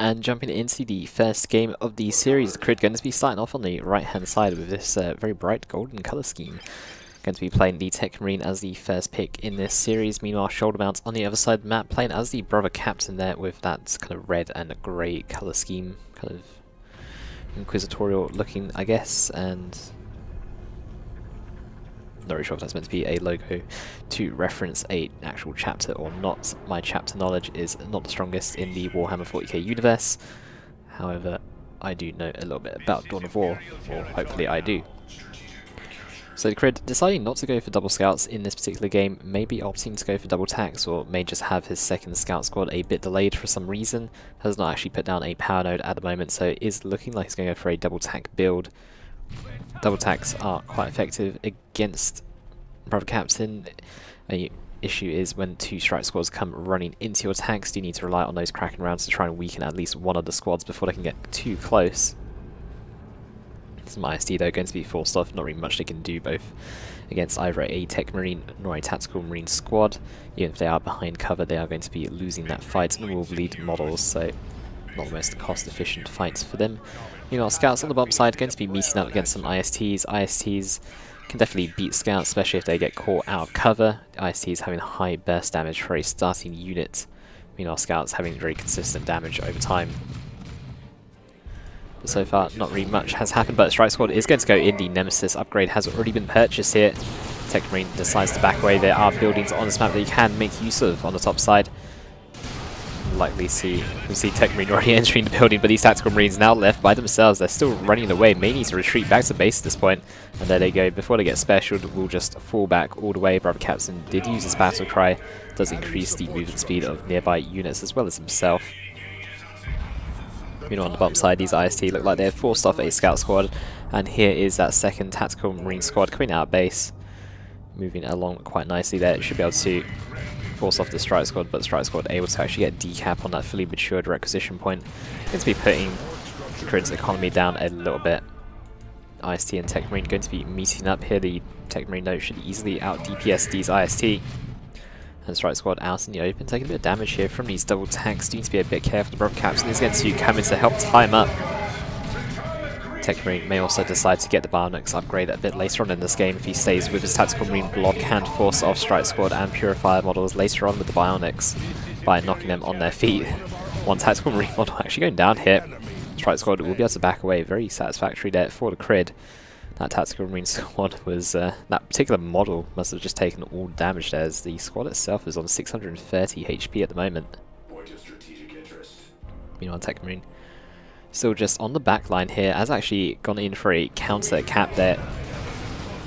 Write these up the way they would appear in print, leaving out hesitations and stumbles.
And jumping into the first game of the series, TheCrydd going to be starting off on the right-hand side with this very bright golden colour scheme. Going to be playing the Tech Marine as the first pick in this series. Meanwhile, Shoulder Mount on the other side of the map, playing as the brother captain there with that kind of red and grey colour scheme. Kind of inquisitorial looking, I guess, and not really sure if that's meant to be a logo to reference an actual chapter or not. My chapter knowledge is not the strongest in the Warhammer 40k universe. However, I do know a little bit about Dawn of War, or hopefully I do. So TheCrydd deciding not to go for double scouts in this particular game, may be opting to go for double tacks, or may just have his second scout squad a bit delayed for some reason. Has not actually put down a power node at the moment, so it is looking like he's going to go for a double tack build. Double tacks are quite effective against Brother Captain. A issue is when two strike squads come running into your tanks, you need to rely on those cracking rounds to try and weaken at least one of the squads before they can get too close. Some IST though going to be forced off, not really much they can do both against either a Tech Marine nor a Tactical Marine squad. Even if they are behind cover, they are going to be losing that fight and will bleed models, so not the most cost efficient fight for them. Meanwhile, scouts on the bottom side are going to be meeting up against some ISTs. ISTs can definitely beat scouts, especially if they get caught out of cover. ISTs having high burst damage for a starting unit. Meanwhile, scouts having very consistent damage over time. But so far, not really much has happened, but Strike Squad is going to go in. The Nemesis upgrade has already been purchased here. Tech Marine decides to back away. There are buildings on this map that you can make use of on the top side. Likely we see Tech Marine already entering the building, but these Tactical Marines now left by themselves. They're still running away, may need to retreat back to base at this point. And there they go, before they get specialed, we'll just fall back all the way. Brother Captain did use his battle cry, does increase the movement speed of nearby units as well as himself. Meanwhile, on the bottom side, these IST look like they're forced off a scout squad, and here is that second Tactical Marine squad coming out of base, moving along quite nicely there. It should be able to force off the Strike Squad, but the Strike Squad able to actually get decap on that fully matured requisition point. Going to be putting TheCrydd's economy down a little bit. IST and Tech Marine going to be meeting up here. The Tech Marine note should easily out DPS these IST. And Strike Squad out in the open, taking a bit of damage here from these double tanks. Need to be a bit careful. The Brother Captain is going to come in to help tie him up. Tech Marine may also decide to get the Bionics upgrade a bit later on in this game if he stays with his Tactical Marine block and force off Strike Squad and Purifier models later on with the Bionics by knocking them on their feet. One Tactical Marine model actually going down here. Strike Squad will be able to back away. Very satisfactory there for TheCrydd. That Tactical Marine squad was, that particular model must have just taken all damage there, as the squad itself is on 630 HP at the moment. Meanwhile, Tech Marine still just on the back line here, has actually gone in for a counter cap there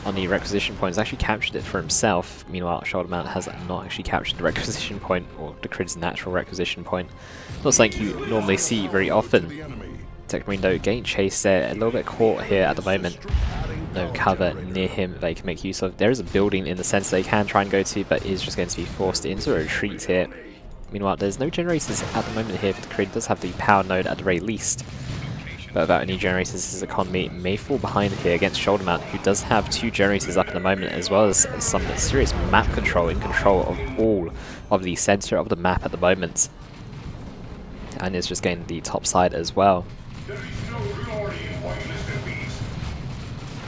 on the requisition point, has actually captured it for himself. Meanwhile, Shoulder Mount has not actually captured the requisition point, or TheCrydd's natural requisition point. Not something you normally see very often. Tech Marine though getting chased there, a little bit caught here at the moment. No cover near him they can make use of. There is a building in the sense they can try and go to, but is just going to be forced into a retreat here. Meanwhile, there's no generators at the moment here, but TheCrydd does have the power node at the very least. But without any generators, his economy may fall behind here against Shoulder Mount, who does have 2 generators up at the moment, as well as some serious map control, in control of all of the center of the map at the moment. And is just getting the top side as well.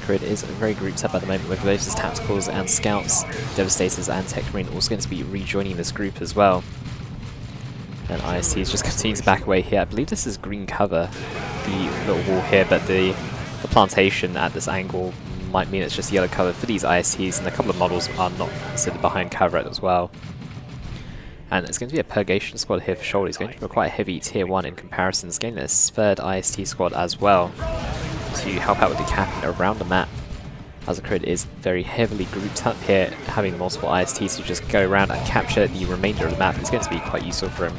TheCrydd is very grouped up at the moment with both his Tacticals and Scouts. Devastators and Tech Marine also going to be rejoining this group as well. And IST is just continuing to back away here. I believe this is green cover, the little wall here, but the plantation at this angle might mean it's just yellow cover for these ISTs, and a couple of models are not considered behind cover as well. And it's going to be a Purgation squad here for Shoulder. He's going to be quite a heavy tier 1 in comparison. He's getting his 3rd IST squad as well to help out with the capping around the map, as TheCrydd is very heavily grouped up here, having multiple ISTs to just go around and capture the remainder of the map. It's going to be quite useful for him.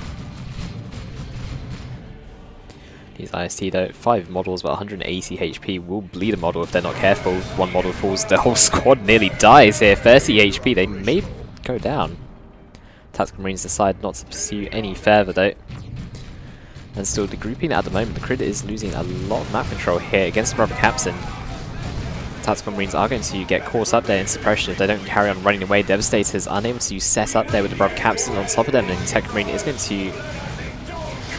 These IST though, 5 models but 180 HP will bleed a model if they're not careful. One model falls, the whole squad nearly dies here. 30 HP, they may go down. Tactical Marines decide not to pursue any further though. And still the grouping at the moment, TheCrydd is losing a lot of map control here against the Brother Captain. Tactical Marines are going to get caught up there in suppression if they don't carry on running away. Devastators unable to set up there with the Brother Captain on top of them, and Tech Marine is going to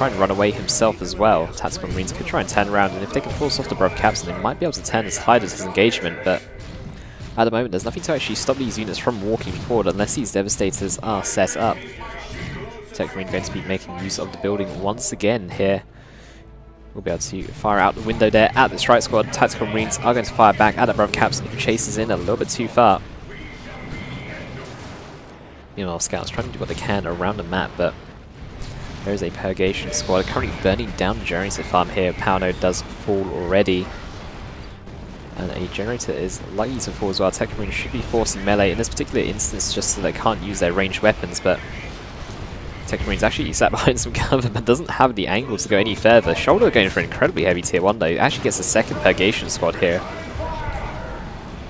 try and run away himself as well. Tactical Marines could try and turn around, and if they can force off the BbBoS captain, they might be able to turn as hide as his engagement, but at the moment there's nothing to actually stop these units from walking forward unless these Devastators are set up. Tech Marine going to be making use of the building once again here. We'll be able to fire out the window there at the strike squad. Tactical Marines are going to fire back at the BbBoS captain who chases in a little bit too far. Meanwhile, scouts trying to do what they can around the map, but there is a Purgation squad currently burning down the generator farm here. Power node does fall already, and a generator is likely to fall as well. Tech Marine should be forcing melee in this particular instance just so they can't use their ranged weapons, but Tech Marine's actually sat behind some cover but doesn't have the angle to go any further. Shoulder going for an incredibly heavy tier 1 though. Actually gets a second Purgation squad here.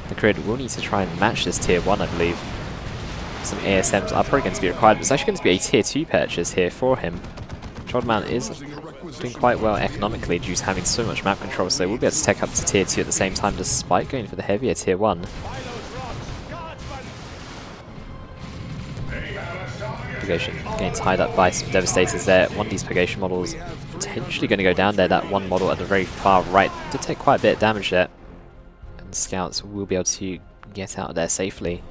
TheCrydd will need to try and match this tier 1, I believe. Some ASMs are probably going to be required, but it's actually going to be a tier 2 purchase here for him. Shoulder Mount is doing quite well economically due to having so much map control, so we'll be able to tech up to tier 2 at the same time despite going for the heavier tier 1. Purgation getting tied up by some Devastators there. One of these Purgation models potentially going to go down there. That one model at the very far right did take quite a bit of damage there. And scouts will be able to get out of there safely.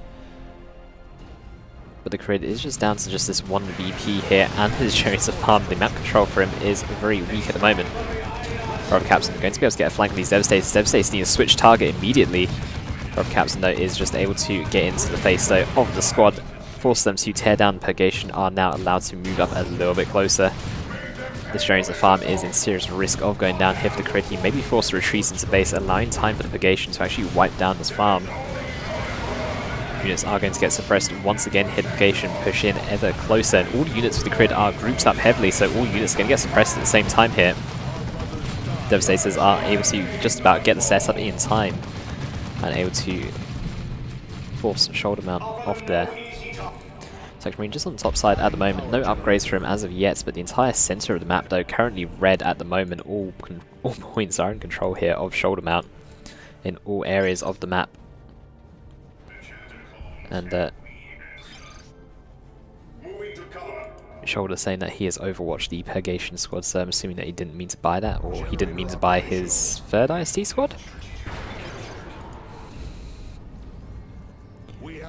But TheCrydd is just down to just this one VP here, and his generator farm. The map control for him is very weak at the moment. BbBoS captain going to be able to get a flank on these Devastators. Devastators need to switch target immediately. BbBoS captain though is just able to get into the face though of the squad. Force them to tear down. Purgation are now allowed to move up a little bit closer. This generator farm is in serious risk of going down here for TheCrydd. He may be forced to retreat into base, allowing time for the Purgation to actually wipe down this farm. Units are going to get suppressed once again. Hit Purgation push in ever closer, and all units for TheCrydd are grouped up heavily, so all units are going to get suppressed at the same time here. Devastators are able to just about get the setup in time and able to force Shoulder Mount off there. Tech Marine just on the top side at the moment. No upgrades for him as of yet, but the entire center of the map though currently red at the moment. All points are in control here of Shoulder Mount in all areas of the map. And Shoulder saying that he has overwatched the Purgation squad, so I'm assuming that he didn't mean to buy that, or he didn't mean to buy his third IST squad?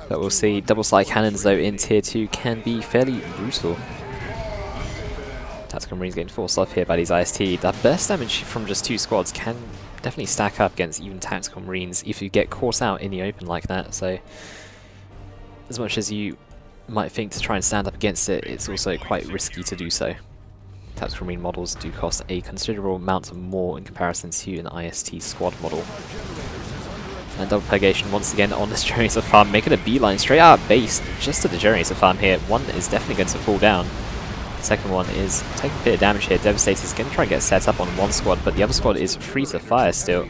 But we'll see. Double slide cannons though in tier 2 can be fairly brutal. Tactical Marines getting forced off here by these IST. That burst damage from just 2 squads can definitely stack up against even Tactical Marines if you get caught out in the open like that. So as much as you might think to try and stand up against it, it's also quite risky to do so. Tactical Marine models do cost a considerable amount more in comparison to an IST squad model. And double Purgation once again on this generator farm, making a beeline straight out of base just to the generator farm here. One is definitely going to fall down. The second one is taking a bit of damage here. Devastator's going to try and get set up on one squad, but the other squad is free to fire still.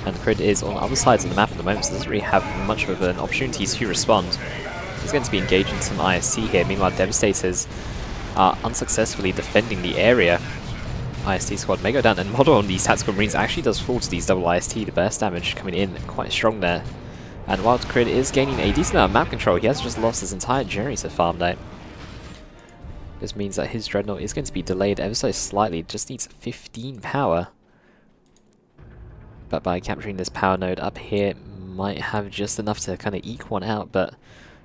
And TheCrydd is on other sides of the map at the moment, so doesn't really have much of an opportunity to respond. He's going to be engaging some IST here. Meanwhile, Devastators are unsuccessfully defending the area. IST squad may go down, and model on these Tactical Marines actually does fall to these double IST. The burst damage coming in quite strong there. And while TheCrydd is gaining a decent amount of map control, he has just lost his entire generator farm though. This means that his Dreadnought is going to be delayed ever so slightly. Just needs 15 power. But by capturing this power node up here, might have just enough to kind of eke one out, but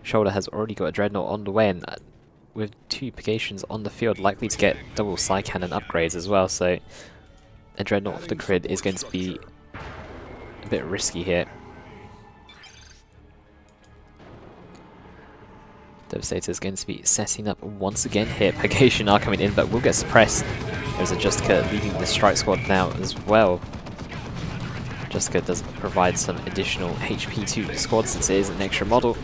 Shoulder has already got a Dreadnought on the way, and with 2 Purgations on the field, likely to get double side cannon upgrades as well, so a Dreadnought for TheCrydd is going to be a bit risky here. Devastator is going to be setting up once again here. Purgation are coming in, but will get suppressed. There's a Justica leading the strike squad now as well. Justica does provide some additional HP to the squad since it is an extra model.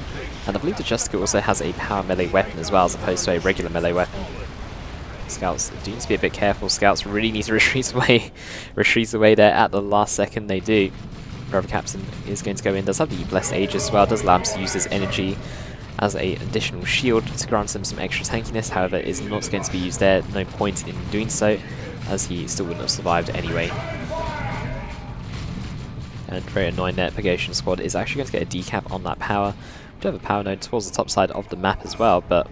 And I believe the Justica also has a power melee weapon as well, as opposed to a regular melee weapon. Scouts do need to be a bit careful. Scouts really need to retreat away there at the last second. They do. BbBoS captain is going to go in. Does have the Blessed Age as well. Does allow him to use his energy as an additional shield to grant him some extra tankiness. However, is not going to be used there. No point in doing so, as he still wouldn't have survived anyway. And very annoying that Purgation squad is actually going to get a decap on that power. We do have a power node towards the top side of the map as well, but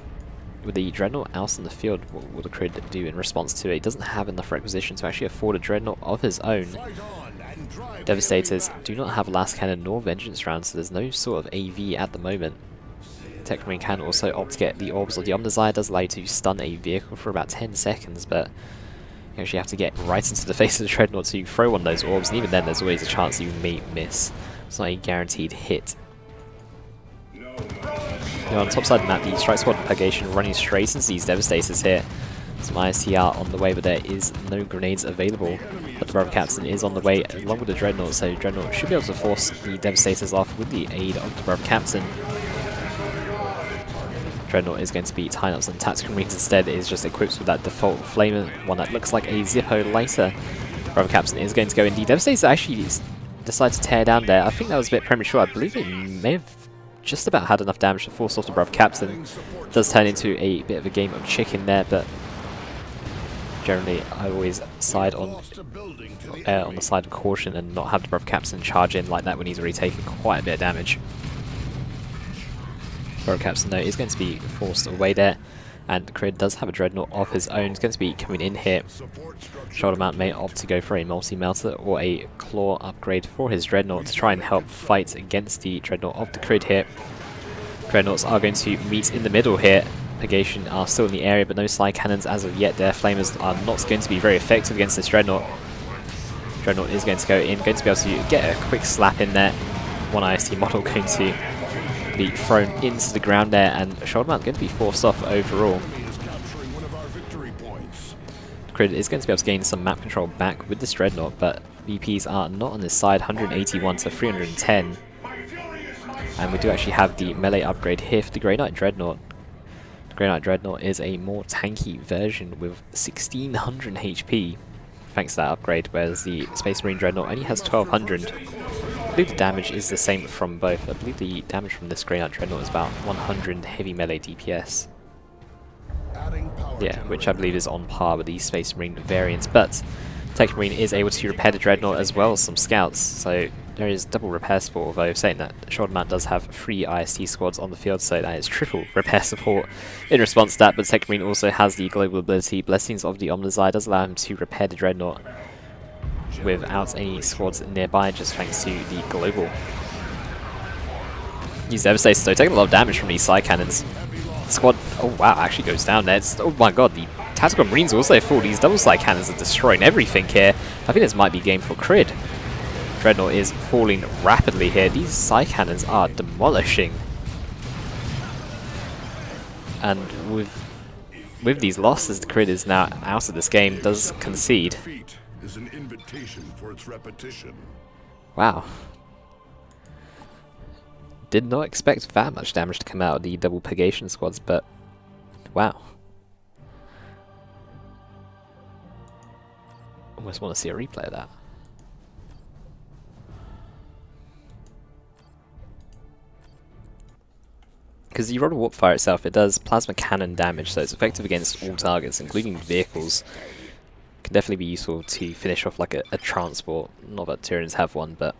with the Dreadnought out on the field, what will TheCrydd do in response to it? He doesn't have enough requisition to actually afford a Dreadnought of his own. Devastators do not have Last Cannon nor Vengeance rounds, so there's no sort of AV at the moment. TheCrydd can also opt to get the Orbs or the Omnissiah. Does allow you to stun a vehicle for about 10 seconds, but you actually have to get right into the face of the Dreadnought to throw one of those Orbs, and even then there's always a chance you may miss. It's not a guaranteed hit. On the top side of the map, the Strike Squad and Purgation running straight into these Devastators here. Some ISTR on the way, but there is no grenades available. But the Brother Captain is on the way along with the Dreadnought, so Dreadnought should be able to force the Devastators off with the aid of the Brother Captain. Dreadnought is going to be tying up some Tactical Marines instead. It is just equipped with that default Flamer, one that looks like a Zippo lighter. Brother Captain is going to go in. The Devastators actually decide to tear down there. I think that was a bit premature. I believe it may have just about had enough damage to force off the Brother Captain. It does turn into a bit of a game of chicken there, but generally I always side on the side of caution and not have the Brother Captain charge in like that when he's already taken quite a bit of damage. Brother Captain though is going to be forced away there, and TheCrydd does have a Dreadnought of his own. He's going to be coming in here. Shoulder Mount may opt to go for a multi-melter or a claw upgrade for his Dreadnought to try and help fight against the Dreadnought of TheCrydd here. Dreadnoughts are going to meet in the middle here. Purgation are still in the area, but no side cannons as of yet. Their Flamers are not going to be very effective against this Dreadnought. Dreadnought is going to go in, going to be able to get a quick slap in there. One IST model going to be thrown into the ground there, and Shoulder Mount going to be forced off overall. TheCrydd is going to be able to gain some map control back with this Dreadnought, but VPs are not on his side, 181 to 310. And we do actually have the melee upgrade here for the Grey Knight Dreadnought. The Grey Knight Dreadnought is a more tanky version with 1600 HP, thanks to that upgrade, whereas the Space Marine Dreadnought only has 1200. I believe the damage is the same from both. I believe the damage from this Grey Knight Dreadnought is about 100 heavy melee DPS. Yeah, which I believe is on par with the Space Marine variants, but Tech Marine is able to repair the Dreadnought as well as some scouts, so there is double repair support, although saying that Shoulder Mount does have 3 IST squads on the field, so that is triple repair support in response to that. But Tech Marine also has the global ability Blessings of the Omnissiah, does allow him to repair the Dreadnought without any squads nearby, just thanks to the global. These Devastators though taking a lot of damage from these side cannons. The squad, oh wow, actually goes down there. Oh my god, the Tactical Marines also full. These double side cannons are destroying everything here. I think this might be game for TheCrydd. Dreadnought is falling rapidly here. These side cannons are demolishing. And with these losses, TheCrydd is now out of this game, does concede. Wow. Did not expect that much damage to come out of the double Purgation squads, but wow. Almost want to see a replay of that. Because the Rod of Warpfire itself, it does plasma cannon damage, so it's effective against all targets, including vehicles. Can definitely be useful to finish off like a transport. Not that Tyranids have one, but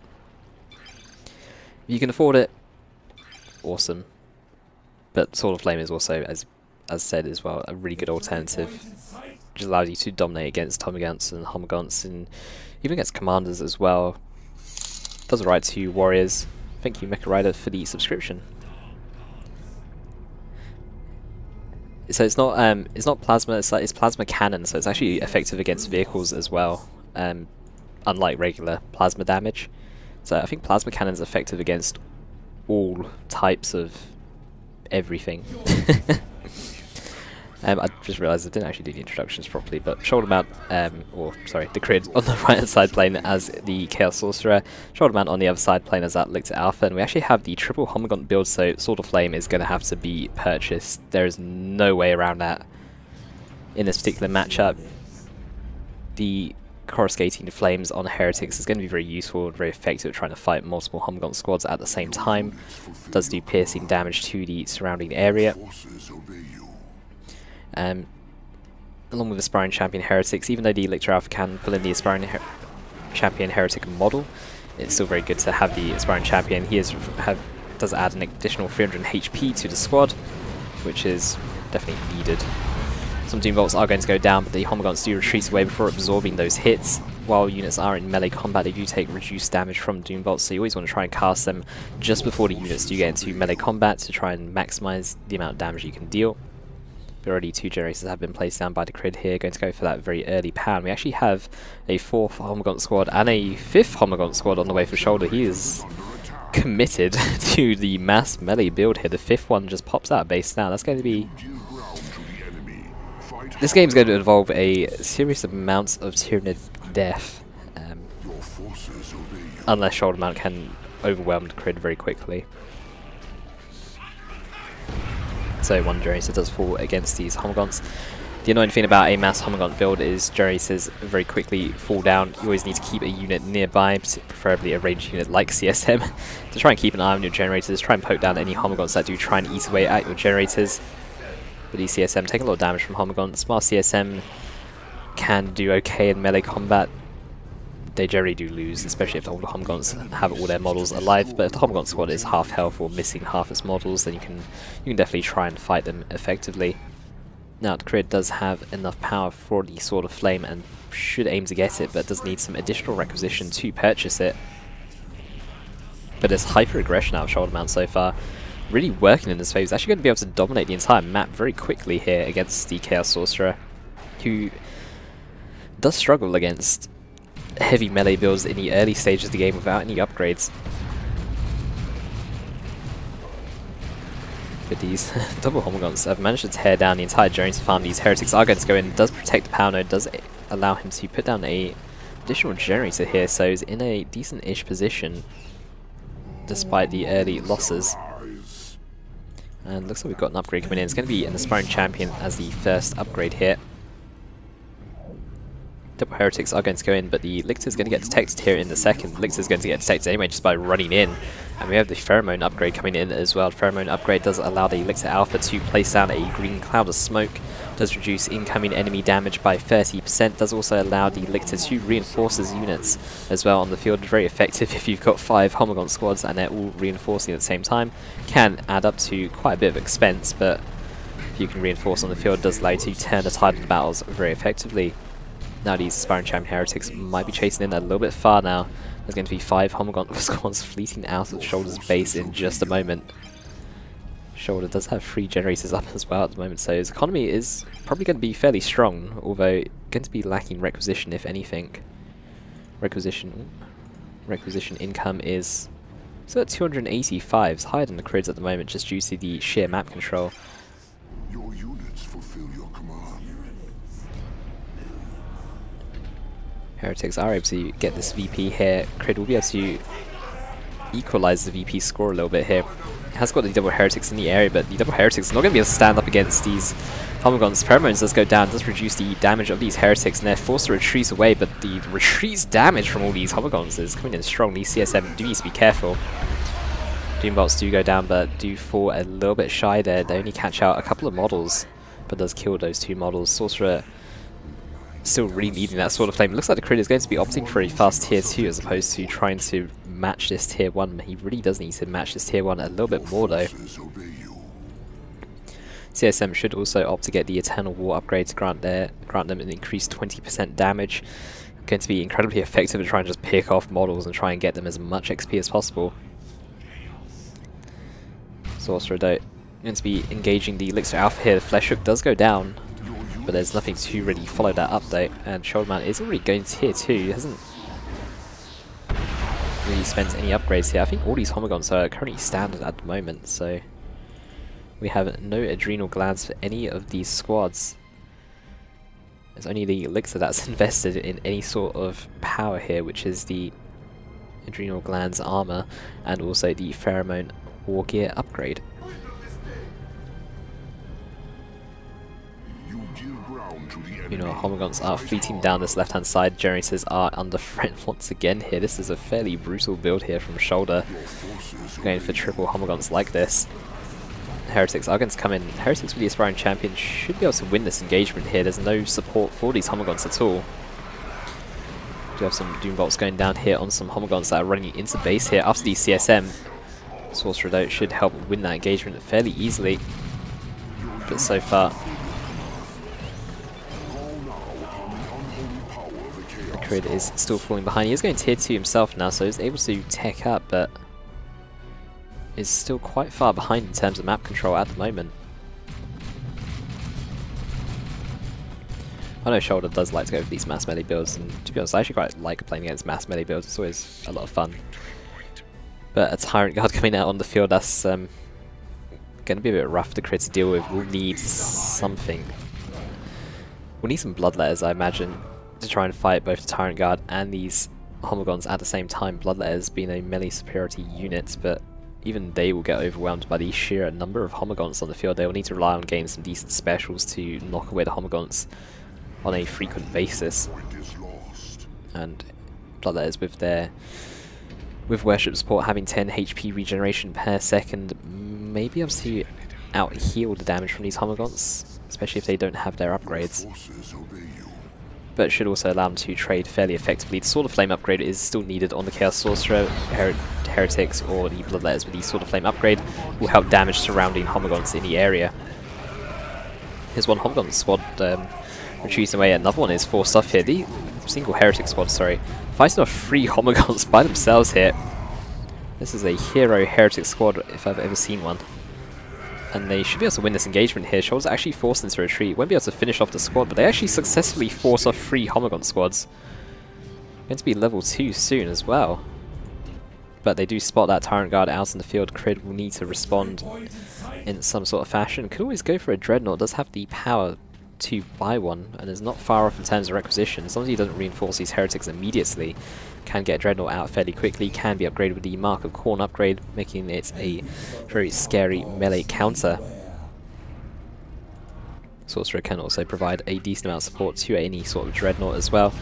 if you can afford it, awesome. But Sword of Flame is also, as said as well, a really good alternative. Just allows you to dominate against Tomagants and Homagants, and even against Commanders as well. Does alright to Warriors. Thank you, Mecha Rider, for the subscription. So it's not plasma, it's plasma cannon, so it's actually effective against vehicles as well, unlike regular plasma damage. So I think plasma cannon is effective against all types of everything. I just realised I didn't actually do the introductions properly, but Shoulder Mount, or sorry, TheCrydd on the right hand side playing as the Chaos Sorcerer, Shoulder Mount on the other side playing as that Lictor Alpha, and we actually have the triple Homagant build, so Sword of Flame is going to have to be purchased. There is no way around that in this particular matchup. The Coruscating Flames on Heretics is going to be very useful and very effective at trying to fight multiple Homagant squads at the same time. It does do piercing damage to the surrounding area. Along with Aspiring Champion Heretics, even though the Lictor Alpha can pull in the Aspiring Champion Heretic model, it's still very good to have the Aspiring Champion. He does add an additional 300 HP to the squad, which is definitely needed. Some Doom Bolts are going to go down, but the Homagants do retreat away before absorbing those hits. While units are in melee combat, they do take reduced damage from Doom Bolts, so you always want to try and cast them just before the units do get into melee combat to try and maximize the amount of damage you can deal. Already 2 generators have been placed down by TheCrydd here, going to go for that very early pound. We actually have a 4th Homagant squad and a 5th Homagant squad on the way for shoulder. He is committed to the mass melee build here. The 5th one just pops out base now. That's going to be... This game's going to involve a serious amount of Tyrannid death, unless shoulder mount can overwhelm TheCrydd very quickly. So 1 generator does fall against these Homagants. The annoying thing about a mass Homagant build is generators very quickly fall down. You always need to keep a unit nearby, preferably a ranged unit like CSM, to try and keep an eye on your generators, try and poke down any Homagants that do try and eat away at your generators. But these CSM take a lot of damage from Homagants. While CSM can do okay in melee combat, they generally do lose, especially if the older Homagants have all their models alive. But if the Homagant squad is half health or missing half its models, then you can definitely try and fight them effectively. Now, TheCrydd does have enough power for the Sword of Flame and should aim to get it, but does need some additional requisition to purchase it. But there's hyper-aggression out of shoulder mount so far, really working in this phase. He's actually going to be able to dominate the entire map very quickly here against the Chaos Sorcerer, who does struggle against heavy melee builds in the early stages of the game without any upgrades. But these double Homagants have managed to tear down the entire generator farm. These heretics are going to go in, does protect the power node, does allow him to put down a additional generator here, so he's in a decent-ish position despite the early losses. And looks like we've got an upgrade coming in. It's going to be an Aspiring Champion as the first upgrade here. Double Heretics are going to go in, but the Lictor's going to get detected here in the second. The Lictor's going to get detected anyway just by running in. And we have the Pheromone upgrade coming in as well. The Pheromone upgrade does allow the Lictor Alpha to place down a green cloud of smoke. Does reduce incoming enemy damage by 30%. Does also allow the Lictor to reinforce his units as well on the field. Very effective if you've got 5 Homagant squads and they're all reinforcing at the same time. Can add up to quite a bit of expense, but if you can reinforce on the field, it does allow you to turn the tide of the battles very effectively. Now these Aspiring Champion Heretics might be chasing in a little bit far now. There's going to be 5 Homagant squads fleeting out of Shoulder's base in just a moment. Shoulder does have 3 generators up as well at the moment, so his economy is probably going to be fairly strong, although going to be lacking requisition if anything. Requisition income is so at 285. It's higher than the TheCrydd's at the moment just due to the sheer map control. Your units fulfill your command. Heretics are able to get this VP here. TheCrydd will be able to equalize the VP score a little bit here. It has got the double Heretics in the area, but the double Heretics are not going to be able to stand up against these Homagants. Pheromones does go down, does reduce the damage of these Heretics, and they're forced to retreat away, but the retreat's damage from all these Homagants is coming in strong. These CSM do need to be careful. Doom Bolts do go down, but do fall a little bit shy there. They only catch out a couple of models, but does kill those 2 models. Sorcerer still really needing that Sword of Flame. It looks like the TheCrydd is going to be opting for a fast tier 2 as opposed to trying to match this tier 1. He really does need to match this tier 1 a little bit more though. CSM should also opt to get the Eternal War upgrade to grant them an increased 20% damage. Going to be incredibly effective at trying to just pick off models and try and get them as much XP as possible. Sorcerer though, going to be engaging the Elixir Alpha here. The Flesh Hook does go down, but there's nothing to really follow that update, and Shoulder Mount is already going to tier 2. He hasn't really spent any upgrades here. I think all these Homagants are currently standard at the moment, so we have no adrenal glands for any of these squads. There's only the Elixir that's invested in any sort of power here, which is the adrenal glands armor and also the Pheromone War Gear upgrade. You know, Homagants are fleeting down this left-hand side. Generators are under threat once again here. This is a fairly brutal build here from Shoulder, going for triple Homagants like this. Heretics are going to come in. Heretics with the Aspiring Champion should be able to win this engagement here. There's no support for these Homagants at all. Do have some Doom Bolts going down here on some Homagants that are running into base here after the CSM. Sorcerer though should help win that engagement fairly easily. but so far TheCrydd is still falling behind. He is going tier 2 himself now, so he's able to tech up, but is still quite far behind in terms of map control at the moment. I know Shoulder does like to go for these mass melee builds, and to be honest, I actually quite like playing against mass melee builds. It's always a lot of fun. But a Tyrant Guard coming out on the field, that's going to be a bit rough for TheCrydd to deal with. We'll need something. We'll need some Bloodletters, I imagine, to try and fight both the Tyrant Guard and these Homogons at the same time. Bloodletters being a melee superiority unit, but even they will get overwhelmed by the sheer number of Homogons on the field. They will need to rely on getting some decent specials to knock away the Homogons on a frequent basis. And Bloodletters with Worship support having 10 HP regeneration per second may be able to out-heal the damage from these Homogons, especially if they don't have their upgrades. But it should also allow them to trade fairly effectively. The Sword of Flame upgrade is still needed on the Chaos Sorcerer, Heretics, or the Bloodletters with the Sword of Flame upgrade will help damage surrounding Homogons in the area. Here's one Homogon squad retreating away, another one is forced off here. The single Heretic squad, fighting off 3 Homogons by themselves here. This is a hero Heretic squad if I've ever seen one. And they should be able to win this engagement here. Shoulder's actually forced into retreat. Won't be able to finish off the squad, but they actually successfully force off 3 Homogon squads. Going to be level 2 soon as well. But they do spot that Tyrant Guard out in the field. TheCrydd will need to respond in some sort of fashion. Could always go for a Dreadnought. Does have the power to buy one, and is not far off in terms of requisition. As long as he doesn't reinforce these Heretics immediately, can get a Dreadnought out fairly quickly, can be upgraded with the Mark of Khorne upgrade, making it a very scary melee counter. Sorcerer can also provide a decent amount of support to any sort of Dreadnought as well,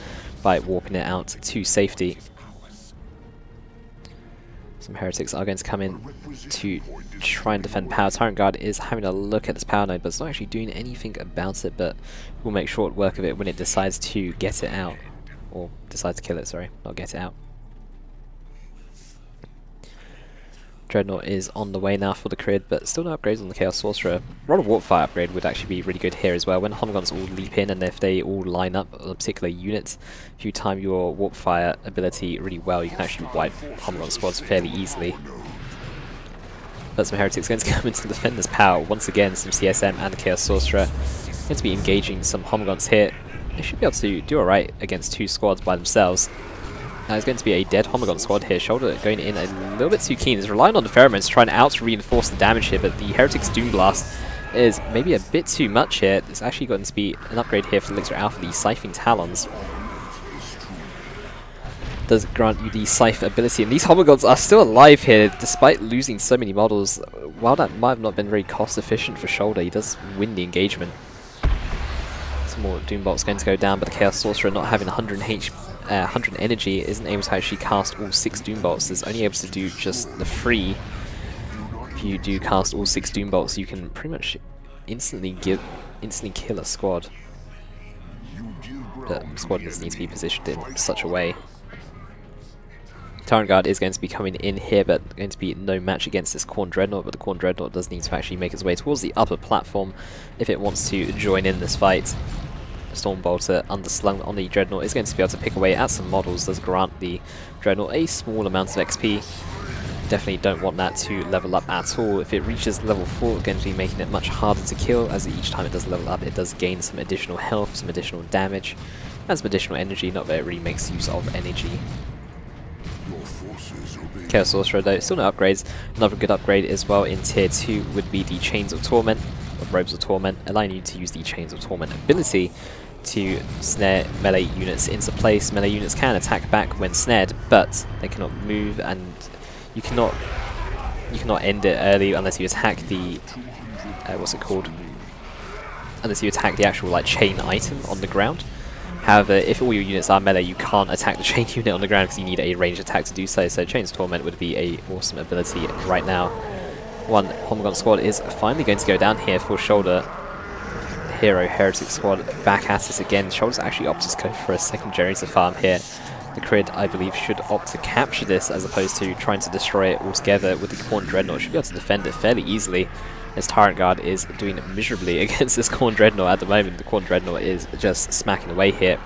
by warping it out to safety. Some Heretics are going to come in to try and defend power. Tyrant Guard is having a look at this power node, but it's not actually doing anything about it, but we'll make short work of it when it decides to get it out. Or decides to kill it, sorry, not get it out. Dreadnought is on the way now for TheCrydd, but still no upgrades on the Chaos Sorcerer. Rod of Warpfire upgrade would actually be really good here as well. When Homogons all leap in and if they all line up on a particular unit, if you time your Warpfire ability really well, you can actually wipe Homogon squads fairly easily. But some Heretics going to come in to defend this power. Once again, some CSM and the Chaos Sorcerer going to be engaging some Homogons here. They should be able to do alright against 2 squads by themselves. There's going to be a dead Homogon squad here. Shoulder going in a little bit too keen. He's relying on the pheromones to try and out-reinforce the damage here, but the Heretics Doom Blast is maybe a bit too much here. There's actually going to be an upgrade here for the Elixir Alpha, the Scything Talons. Does grant you the Scythe ability, and these Homogons are still alive here despite losing so many models. While that might have not been very cost efficient for Shoulder, he does win the engagement. Some more Doom Bolts going to go down, but the Chaos Sorcerer not having 100 energy isn't able to actually cast all 6 Doom Bolts. It's only able to do just the 3. If you do cast all 6 Doom Bolts, you can pretty much instantly kill a squad. But squad needs to be positioned in such a way. Tyrant Guard is going to be coming in here, but going to be no match against this Khorne Dreadnought, but the Khorne Dreadnought does need to actually make its way towards the upper platform if it wants to join in this fight. Stormbolter underslung on the Dreadnought is going to be able to pick away at some models, does grant the Dreadnought a small amount of XP. Definitely don't want that to level up at all. If it reaches level 4, it's going to be making it much harder to kill, as each time it does level up, it does gain some additional health, some additional damage, and some additional energy. Not that it really makes use of energy. Chaos Sorcerer though, still no upgrades. Another good upgrade as well in tier 2 would be the Chains of Torment, or Robes of Torment, allowing you to use the Chains of Torment ability to snare melee units into place. Melee units can attack back when snared, but they cannot move, and you cannot end it early unless you attack the what's it called? Unless you attack the actual like chain item on the ground. However, if all your units are melee, you can't attack the chain unit on the ground because you need a ranged attack to do so. So Chains of Torment would be a awesome ability right now. One Homogon squad is finally going to go down here for Shoulder. Hero Heretic squad back at it again. Shoulder's actually opted to go for a second generator farm here. TheCrydd, I believe, should opt to capture this as opposed to trying to destroy it altogether. With the Khorne Dreadnought, should be able to defend it fairly easily, as Tyrant Guard is doing miserably against this Khorne Dreadnought at the moment. The Khorne Dreadnought is just smacking away here.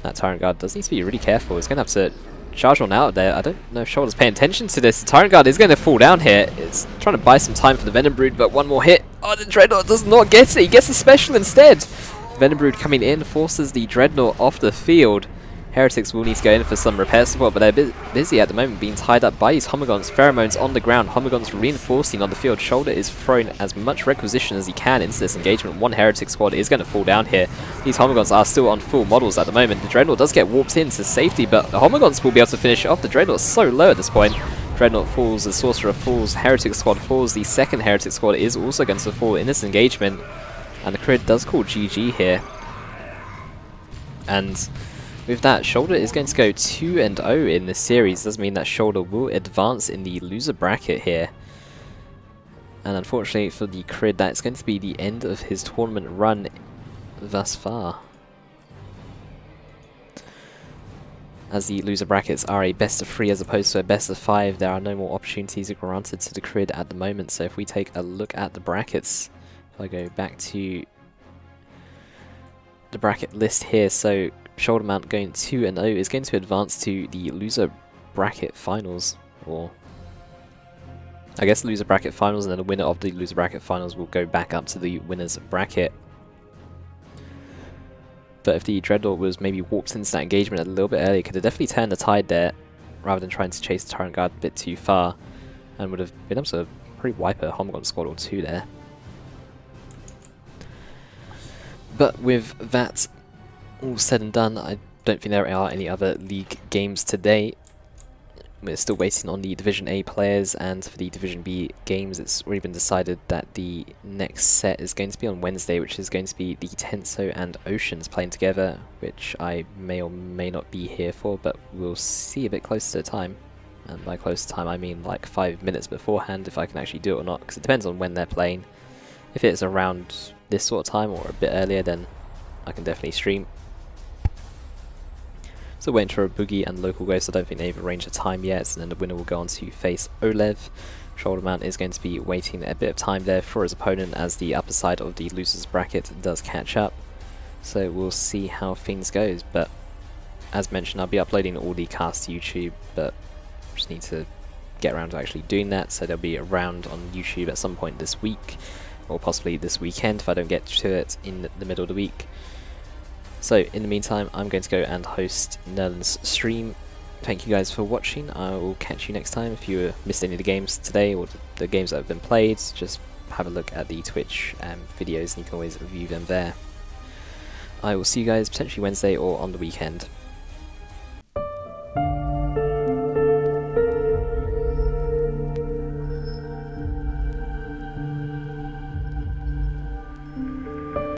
That Tyrant Guard does need to be really careful. It's going to have to charge on out there. I don't know if Shoulder's paying attention to this. The Tyrant Guard is going to fall down here. It's trying to buy some time for the Venom Brood, but one more hit. Oh, the Dreadnought does not get it. He gets a special instead. Venom Brood coming in forces the Dreadnought off the field. Heretics will need to go in for some repair support, but they're busy at the moment being tied up by these Homagons. Pheromones on the ground, Homagons reinforcing on the field. Shoulder is throwing as much requisition as he can into this engagement. One Heretic squad is going to fall down here. These Homagons are still on full models at the moment. The Dreadnought does get warped into safety, but the Homagons will be able to finish it off. The Dreadnought's so low at this point. Dreadnought falls, the Sorcerer falls, Heretic squad falls. The second Heretic squad is also going to fall in this engagement, and TheCrydd does call GG here. And with that, Shoulder is going to go 2-0 in this series. Does mean that Shoulder will advance in the loser bracket here. And unfortunately for the TheCrydd, that's going to be the end of his tournament run thus far. As the loser brackets are a best of 3 as opposed to a best of 5, there are no more opportunities granted to the TheCrydd at the moment. So if we take a look at the brackets, if I go back to the bracket list here, so Shoulder Mount going 2-0 is going to advance to the loser bracket finals, or I guess loser bracket finals, and then the winner of the loser bracket finals will go back up to the winner's bracket. But if the Dreadnought was maybe warped into that engagement a little bit earlier, could have definitely turned the tide there, rather than trying to chase the Tyrant Guard a bit too far, and would have been able to pretty wipe a Homagon squad or two there. But with that all said and done, I don't think there are any other league games today. We're still waiting on the Division A players, and for the Division B games it's already been decided that the next set is going to be on Wednesday, which is going to be the Tenso and Oceans playing together, which I may or may not be here for, but we'll see a bit closer to the time. And by close to time I mean like 5 minutes beforehand, if I can actually do it or not, because it depends on when they're playing. If it's around this sort of time or a bit earlier, then I can definitely stream. So waiting for a Boogie and Local Ghost. I don't think they've arranged a time yet, and then the winner will go on to face Olev. Shoulder Mount is going to be waiting a bit of time there for his opponent, as the upper side of the losers bracket does catch up. So we'll see how things goes, but as mentioned, I'll be uploading all the casts to YouTube, but just need to get around to actually doing that, so they'll be around on YouTube at some point this week, or possibly this weekend if I don't get to it in the middle of the week. So in the meantime, I'm going to go and host Nerland's stream. Thank you guys for watching. I will catch you next time. If you missed any of the games today, or the games that have been played, just have a look at the Twitch videos and you can always view them there. I will see you guys potentially Wednesday or on the weekend.